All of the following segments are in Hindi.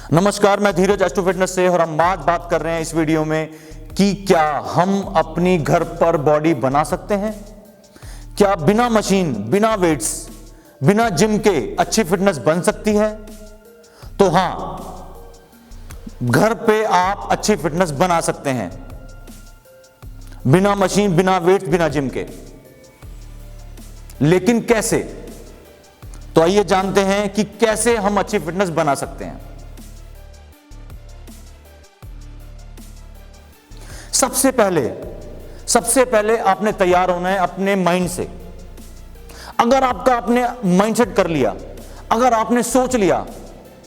नमस्कार, मैं धीरज एस्ट्रो फिटनेस से और हम आज बात कर रहे हैं इस वीडियो में कि क्या हम अपनी घर पर बॉडी बना सकते हैं। क्या बिना मशीन, बिना वेट्स, बिना जिम के अच्छी फिटनेस बन सकती है? तो हां, घर पे आप अच्छी फिटनेस बना सकते हैं बिना मशीन, बिना वेट्स, बिना जिम के। लेकिन कैसे? तो आइए जानते हैं कि कैसे हम अच्छी फिटनेस बना सकते हैं। सबसे पहले आपने तैयार होना है अपने माइंड से। अगर आपका आपने माइंडसेट कर लिया, अगर आपने सोच लिया,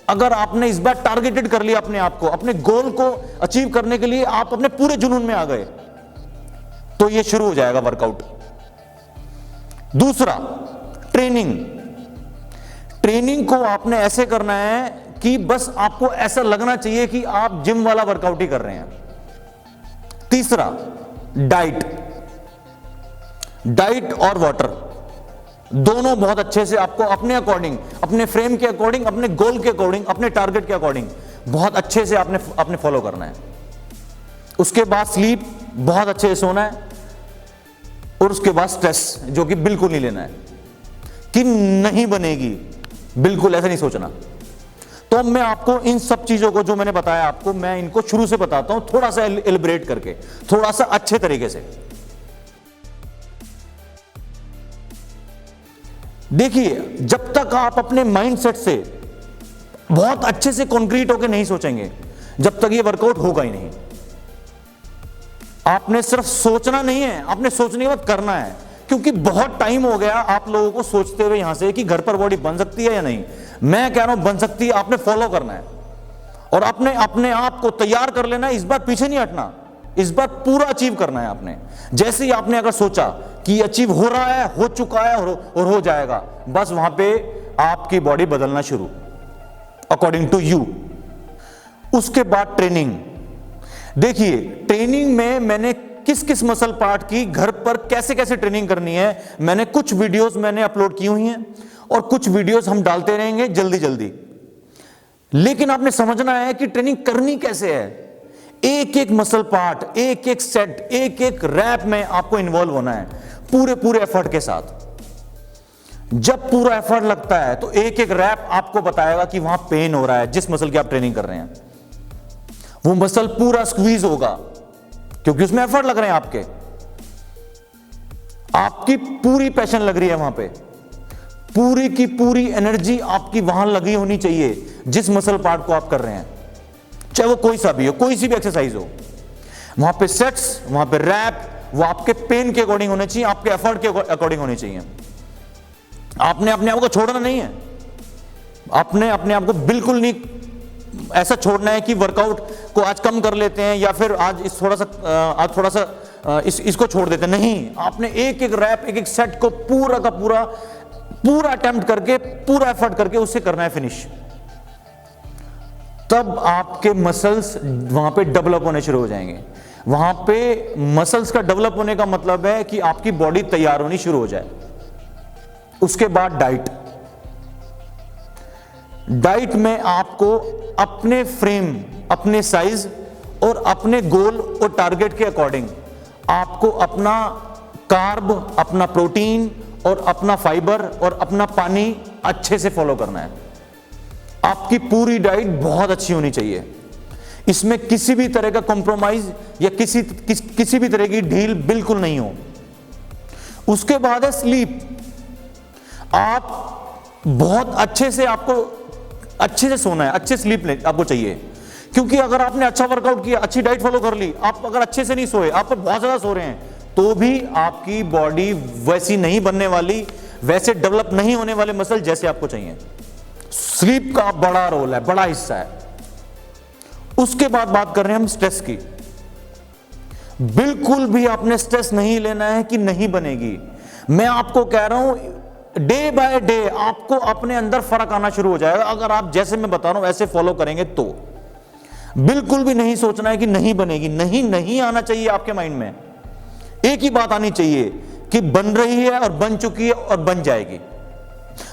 अगर आपने इस बार टारगेटेड कर लिया अपने आप को, अपने गोल को अचीव करने के लिए आप अपने पूरे जुनून में आ गए, तो ये शुरू हो जाएगा वर्कआउट। दूसरा, ट्रेनिंग को आपने ऐसे करना है कि बस आपको ऐसा लगना चाहिए कि आप जिम वाला वर्कआउट ही कर रहे हैं। तीसरा, डाइट और वाटर दोनों बहुत अच्छे से आपको अपने अकॉर्डिंग, अपने फ्रेम के अकॉर्डिंग, अपने गोल के अकॉर्डिंग, अपने टारगेट के अकॉर्डिंग बहुत अच्छे से आपने फॉलो करना है। उसके बाद स्लीप, बहुत अच्छे से सोना है। और उसके बाद स्ट्रेस, जो कि बिल्कुल नहीं लेना है कि नहीं बनेगी, बिल्कुल ऐसा नहीं सोचना। तो अब मैं आपको इन सब चीजों को जो मैंने बताया आपको, मैं इनको शुरू से बताता हूं, थोड़ा सा एलिब्रेट करके, थोड़ा सा अच्छे तरीके से। देखिए, जब तक आप अपने माइंडसेट से बहुत अच्छे से कॉन्क्रीट होकर नहीं सोचेंगे, जब तक ये वर्कआउट होगा ही नहीं। आपने सिर्फ सोचना नहीं है, आपने सोचने के बाद करना है। क्योंकि बहुत टाइम हो गया आप लोगों को सोचते हुए यहां से कि घर पर बॉडी बन सकती है या नहीं। मैं कह रहा हूं बन सकती है, आपने फॉलो करना है और अपने आप को तैयार कर लेना है। इस बार पीछे नहीं हटना, इस बार पूरा अचीव करना है आपने। जैसे ही आपने अगर सोचा कि अचीव हो रहा है, हो चुका है और हो जाएगा, बस वहां पे आपकी बॉडी बदलना शुरू अकॉर्डिंग टू यू। उसके बाद ट्रेनिंग। देखिए, ट्रेनिंग में मैंने किस किस मसल पार्ट की घर पर कैसे कैसे ट्रेनिंग करनी है, मैंने कुछ वीडियोस मैंने अपलोड की हुई हैं और कुछ वीडियोस हम डालते रहेंगे जल्दी। लेकिन आपने समझना है कि ट्रेनिंग करनी कैसे है। एक एक मसल पार्ट, एक एक सेट, एक एक रैप में आपको इन्वॉल्व होना है पूरे एफर्ट के साथ। जब पूरा एफर्ट लगता है तो एक एक रैप आपको बताएगा कि वहां पेन हो रहा है। जिस मसल की आप ट्रेनिंग कर रहे हैं वो मसल पूरा स्क्वीज होगा क्योंकि उसमें एफर्ट लग रहे हैं आपकी पूरी पैशन लग रही है वहां पे, पूरी की पूरी एनर्जी आपकी वहां लगी होनी चाहिए जिस मसल पार्ट को आप कर रहे हैं, चाहे वो कोई सा भी हो, कोई सी भी एक्सरसाइज हो। वहां पे सेट्स, वहां पे रैप, वो आपके पेन के अकॉर्डिंग होने चाहिए, आपके एफर्ट के अकॉर्डिंग होने चाहिए। आपने अपने आप को छोड़ना नहीं है, आपने अपने आप को बिल्कुल नहीं ऐसा छोड़ना है कि वर्कआउट को आज कम कर लेते हैं या फिर आज थोड़ा सा इसको छोड़ देते हैं। नहीं, आपने एक एक रैप, एक एक सेट को पूरा का पूरा अटेम्प्ट करके, पूरा एफर्ट करके उससे करना है फिनिश। तब आपके मसल्स वहां पे डेवलप होने शुरू हो जाएंगे। वहां पे मसल्स का डेवलप होने का मतलब है कि आपकी बॉडी तैयार होनी शुरू हो जाए। उसके बाद डाइट में आपको अपने फ्रेम, अपने साइज और अपने गोल और टारगेट के अकॉर्डिंग आपको अपना कार्ब, अपना प्रोटीन और अपना फाइबर और अपना पानी अच्छे से फॉलो करना है। आपकी पूरी डाइट बहुत अच्छी होनी चाहिए, इसमें किसी भी तरह का कॉम्प्रोमाइज या किसी भी तरह की ढील बिल्कुल नहीं हो। उसके बाद है स्लीप। आप बहुत अच्छे से सोना है, अच्छे स्लीप आपको चाहिए। क्योंकि अगर आपने अच्छा वर्कआउट किया, अच्छी डाइट फॉलो कर ली, आप अगर अच्छे से नहीं सोए, आप बहुत ज्यादा सो रहे हैं, तो भी आपकी बॉडी वैसी नहीं बनने वाली, वैसे डेवलप नहीं होने वाले मसल जैसे आपको चाहिए। स्लीप का बड़ा रोल है, बड़ा हिस्सा है। उसके बाद बात कर रहे हैं हम स्ट्रेस की। बिल्कुल भी आपने स्ट्रेस नहीं लेना है कि नहीं बनेगी। मैं आपको कह रहा हूं, डे बाय डे आपको अपने अंदर फर्क आना शुरू हो जाएगा अगर आप जैसे मैं बता रहा हूं वैसे फॉलो करेंगे तो। बिल्कुल भी नहीं सोचना है कि नहीं बनेगी, नहीं आना चाहिए आपके माइंड में। एक ही बात आनी चाहिए कि बन रही है और बन चुकी है और बन जाएगी।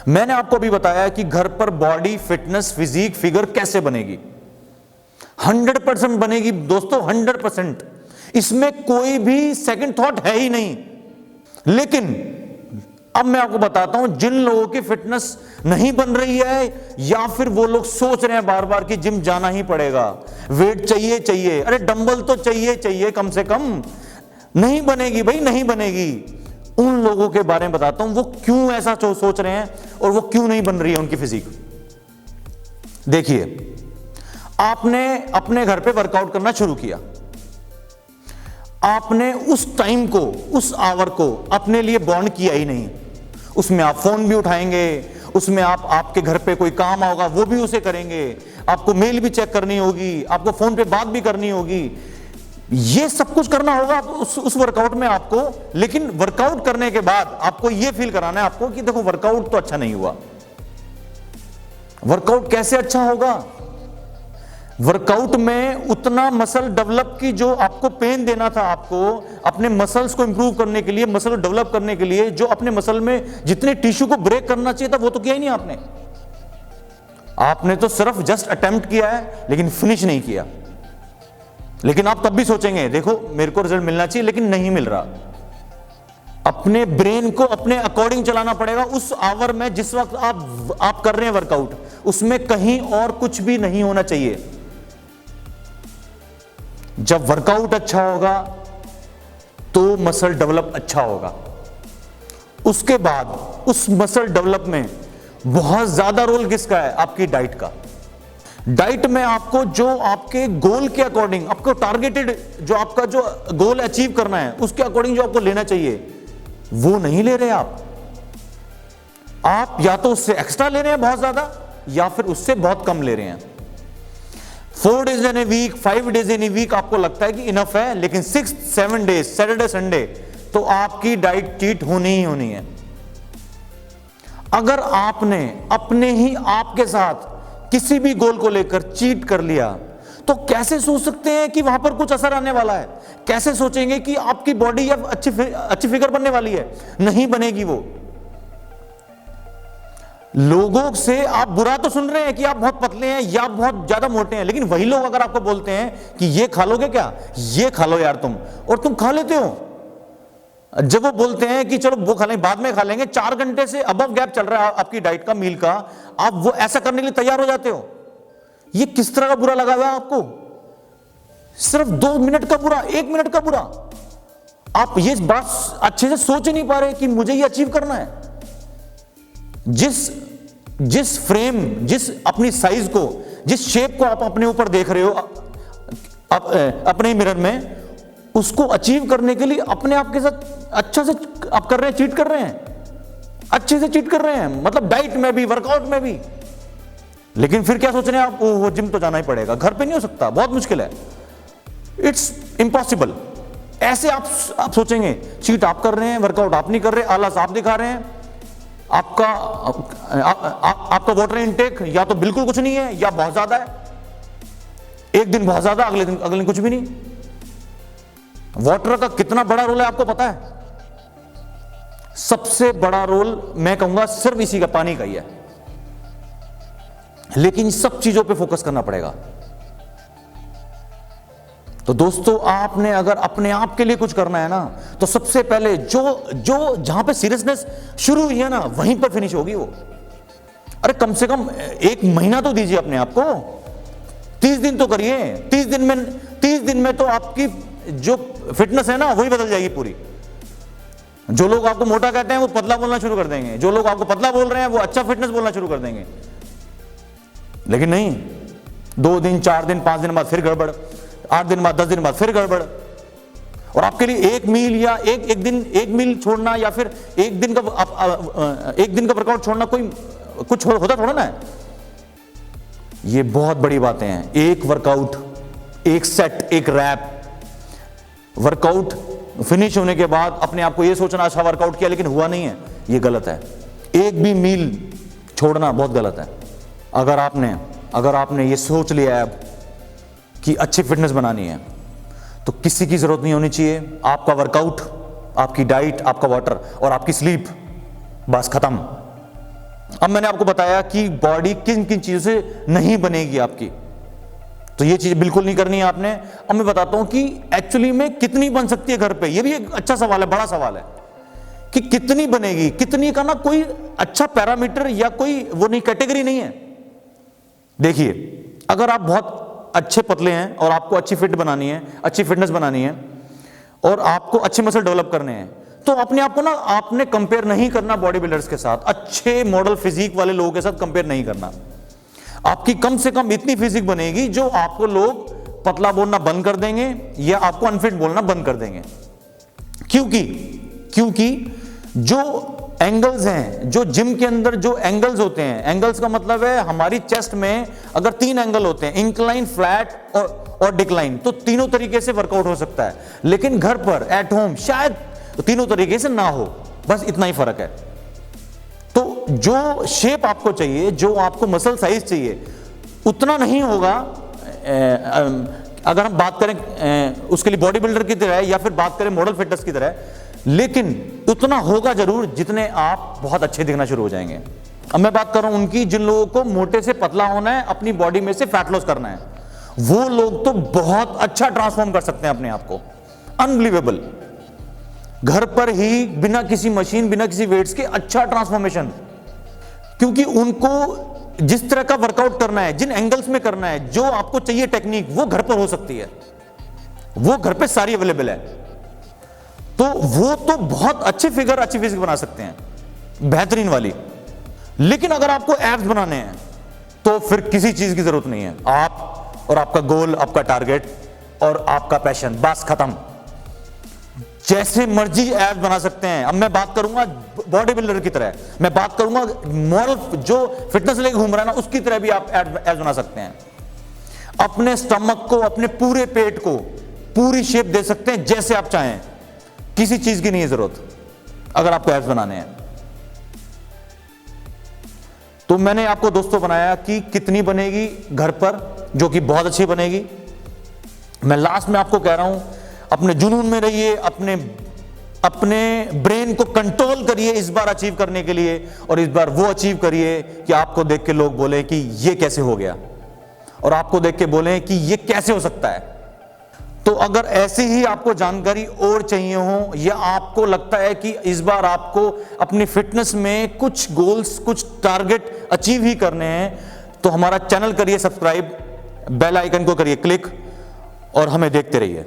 मैंने आपको भी बताया कि घर पर बॉडी फिटनेस फिजिक फिगर कैसे बनेगी। 100% बनेगी दोस्तों, 100%। इसमें कोई भी सेकंड थॉट है ही नहीं। लेकिन अब मैं आपको बताता हूं, जिन लोगों की फिटनेस नहीं बन रही है, या फिर वो लोग सोच रहे हैं बार बार कि जिम जाना ही पड़ेगा, वेट चाहिए, अरे डंबल तो चाहिए कम से कम, नहीं बनेगी भाई, नहीं बनेगी। उन लोगों के बारे में बताता हूं, वो क्यों ऐसा सोच रहे हैं और वो क्यों नहीं बन रही है उनकी फिजिक। देखिए, आपने अपने घर पे वर्कआउट करना शुरू किया, आपने उस टाइम को, उस आवर को अपने लिए बॉन्ड किया ही नहीं। उसमें आप फोन भी उठाएंगे, उसमें आपके घर पे कोई काम होगा वो भी उसे करेंगे, आपको मेल भी चेक करनी होगी, आपको फोन पे बात भी करनी होगी, ये सब कुछ करना होगा उस वर्कआउट में आपको। लेकिन वर्कआउट करने के बाद आपको ये फील कराना है आपको कि देखो वर्कआउट तो अच्छा नहीं हुआ। वर्कआउट कैसे अच्छा होगा? वर्कआउट में उतना मसल डेवलप की, जो आपको पेन देना था, आपको अपने मसल्स को इंप्रूव करने के लिए, मसल को डेवलप करने के लिए, जो अपने मसल में जितने टिश्यू को ब्रेक करना चाहिए था वो तो किया ही नहीं आपने। आपने तो सिर्फ जस्ट अटेम्प्ट किया है लेकिन फिनिश नहीं किया। लेकिन आप तब भी सोचेंगे देखो मेरे को रिजल्ट मिलना चाहिए, लेकिन नहीं मिल रहा। अपने ब्रेन को अपने अकॉर्डिंग चलाना पड़ेगा। उस आवर में जिस वक्त आप कर रहे हैं वर्कआउट, उसमें कहीं और कुछ भी नहीं होना चाहिए। जब वर्कआउट अच्छा होगा तो मसल डेवलप अच्छा होगा। उसके बाद उस मसल डेवलप में बहुत ज्यादा रोल किसका है? आपकी डाइट का। डाइट में आपको जो आपके गोल के अकॉर्डिंग, आपको टारगेटेड जो आपका जो गोल अचीव करना है उसके अकॉर्डिंग जो आपको लेना चाहिए वो नहीं ले रहे आप या तो उससे एक्स्ट्रा ले रहे हैं बहुत ज्यादा, या फिर उससे बहुत कम ले रहे हैं। 4 days in a week, 5 days in a week आपको लगता है कि इनफ है, लेकिन 6-7 days, सैटरडे संडे तो आपकी डाइट चीट होनी ही होनी है। अगर आपने अपने ही आपके साथ किसी भी गोल को लेकर चीट कर लिया तो कैसे सोच सकते हैं कि वहां पर कुछ असर आने वाला है? कैसे सोचेंगे कि आपकी बॉडी अब अच्छी फिगर बनने वाली है? नहीं बनेगी वो। लोगों से आप बुरा तो सुन रहे हैं कि आप बहुत पतले हैं या बहुत ज्यादा मोटे हैं, लेकिन वही लोग अगर आपको बोलते हैं कि ये खा लोगे क्या, ये खा लो यार तुम, और तुम खा लेते हो। जब वो बोलते हैं कि चलो वो खा लेंगे, बाद में खा लेंगे, 4 घंटे से अबव गैप चल रहा है आपकी डाइट का, मील का, आप वो ऐसा करने के लिए तैयार हो जाते हो। ये किस तरह का बुरा लगा हुआ है आपको? सिर्फ 2 मिनट का बुरा, 1 मिनट का बुरा। आप ये बात अच्छे से सोच ही नहीं पा रहे कि मुझे ये अचीव करना है। जिस फ्रेम, जिस अपनी साइज को, जिस शेप को आप अपने ऊपर देख रहे हो अपने मिरर में, उसको अचीव करने के लिए अपने आप के साथ अच्छा से आप कर रहे हैं, चीट कर रहे हैं, अच्छे से चीट कर रहे हैं, मतलब डाइट में भी, वर्कआउट में भी। लेकिन फिर क्या सोच रहे हैं आप? वो जिम तो जाना ही पड़ेगा, घर पे नहीं हो सकता, बहुत मुश्किल है, इट्स इम्पॉसिबल। ऐसे आप सोचेंगे। चीट आप कर रहे हैं, वर्कआउट आप नहीं कर रहे, आलस आप दिखा रहे हैं, आपका वाटर इनटेक या तो बिल्कुल कुछ नहीं है या बहुत ज्यादा है। एक दिन बहुत ज्यादा, अगले दिन कुछ भी नहीं। वाटर का कितना बड़ा रोल है आपको पता है? सबसे बड़ा रोल मैं कहूंगा सिर्फ इसी का, पानी का ही है। लेकिन सब चीजों पे फोकस करना पड़ेगा। तो दोस्तों, आपने अगर अपने आप के लिए कुछ करना है ना, तो सबसे पहले जो जहां पे सीरियसनेस शुरू हुई है ना, वहीं पर फिनिश होगी वो। अरे कम से कम 1 महीना तो दीजिए अपने आप को, 30 दिन तो करिए। 30 दिन में तो आपकी जो फिटनेस है ना वही बदल जाएगी पूरी। जो लोग आपको मोटा कहते हैं वो पतला बोलना शुरू कर देंगे, जो लोग आपको पतला बोल रहे हैं वो अच्छा फिटनेस बोलना शुरू कर देंगे। लेकिन नहीं, 2 दिन, 4 दिन, 5 दिन बाद फिर गड़बड़, 8 दिन बाद, 10 दिन बाद फिर गड़बड़। और आपके लिए 1 मील या एक मील छोड़ना या फिर एक दिन का वर्कआउट छोड़ना कोई कुछ होता थोड़ा ना है। ये बहुत बड़ी बातें हैं। एक वर्कआउट, एक सेट, एक रैप, वर्कआउट फिनिश होने के बाद अपने आप को ये सोचना अच्छा वर्कआउट किया लेकिन हुआ नहीं है, ये गलत है। एक भी मील छोड़ना बहुत गलत है। अगर आपने ये सोच लिया है अब कि अच्छी फिटनेस बनानी है, तो किसी की जरूरत नहीं होनी चाहिए। आपका वर्कआउट, आपकी डाइट, आपका वाटर और आपकी स्लीप, बस खत्म। अब मैंने आपको बताया कि बॉडी किन किन चीजों से नहीं बनेगी आपकी। तो ये चीज बिल्कुल नहीं करनी है आपने। अब मैं बताता हूं कि एक्चुअली में कितनी बन सकती है घर पे, ये भी एक अच्छा सवाल है, बड़ा सवाल है कि कितनी बनेगी। कितनी का ना कोई अच्छा पैरामीटर या कोई वो नहीं, कैटेगरी नहीं है। देखिए, अगर आप बहुत अच्छे पतले हैं और आपको अच्छी फिट बनानी है, अच्छी फिटनेस बनानी है और आपको अच्छे मसल डेवलप करने हैं, तो अपने आप को ना आपने कंपेयर नहीं करना बॉडी बिल्डर्स के साथ, अच्छे मॉडल फिजिक वाले लोगों के साथ कंपेयर नहीं करना। आपकी कम से कम इतनी फिजिक बनेगी जो आपको लोग पतला बोलना बंद कर देंगे या आपको अनफिट बोलना बंद कर देंगे। क्योंकि जो एंगल्स हैं, जो जिम के अंदर जो एंगल्स होते हैं, एंगल्स का मतलब है हमारी चेस्ट में अगर 3 एंगल होते हैं, इंक्लाइन, फ्लैट और डिक्लाइन, तो तीनों तरीके से वर्कआउट हो सकता है। लेकिन घर पर एट होम शायद तीनों तरीके से ना हो, बस इतना ही फर्क है। तो जो शेप आपको चाहिए, जो आपको मसल साइज चाहिए, उतना नहीं होगा। अगर हम बात करें उसके लिए बॉडी बिल्डर की तरह या फिर बात करें मॉडल फिटनेस की तरह, लेकिन उतना होगा जरूर जितने आप बहुत अच्छे दिखना शुरू हो जाएंगे। अब मैं बात कर रहा हूं उनकी जिन लोगों को मोटे से पतला होना है, अपनी बॉडी में से फैट लॉस करना है, वो लोग तो बहुत अच्छा ट्रांसफॉर्म कर सकते हैं अपने आप को, अनबिलीवेबल। घर पर ही बिना किसी मशीन, बिना किसी वेट्स के अच्छा ट्रांसफॉर्मेशन, क्योंकि उनको जिस तरह का वर्कआउट करना है, जिन एंगल्स में करना है, जो आपको चाहिए टेक्निक, वो घर पर हो सकती है, वो घर पे सारी अवेलेबल है। तो वो तो बहुत अच्छे फिगर, अच्छी फिजिक बना सकते हैं, बेहतरीन वाली। लेकिन अगर आपको एब्स बनाने हैं तो फिर किसी चीज की जरूरत नहीं है। आप और आपका गोल, आपका टारगेट और आपका पैशन, बस खत्म। जैसे मर्जी एब्स बना सकते हैं। अब मैं बात करूंगा बॉडी बिल्डर की तरह, मैं बात करूंगा मॉडल जो फिटनेस लेके घूम रहा है ना, उसकी तरह भी आप एब्स बना सकते हैं। अपने स्टमक को, अपने पूरे पेट को पूरी शेप दे सकते हैं जैसे आप चाहें, किसी चीज की नहीं है जरूरत अगर आपको एब्स बनाने हैं। तो मैंने आपको दोस्तों बनाया कि कितनी बनेगी घर पर, जो कि बहुत अच्छी बनेगी। मैं लास्ट में आपको कह रहा हूं, अपने जुनून में रहिए, अपने ब्रेन को कंट्रोल करिए इस बार अचीव करने के लिए, और इस बार वो अचीव करिए कि आपको देख के लोग बोले कि ये कैसे हो गया, और आपको देख के बोले कि ये कैसे हो सकता है। तो अगर ऐसी ही आपको जानकारी और चाहिए हो, या आपको लगता है कि इस बार आपको अपनी फिटनेस में कुछ गोल्स, कुछ टारगेट अचीव ही करने हैं, तो हमारा चैनल करिए सब्सक्राइब, बेल आइकन को करिए क्लिक और हमें देखते रहिए।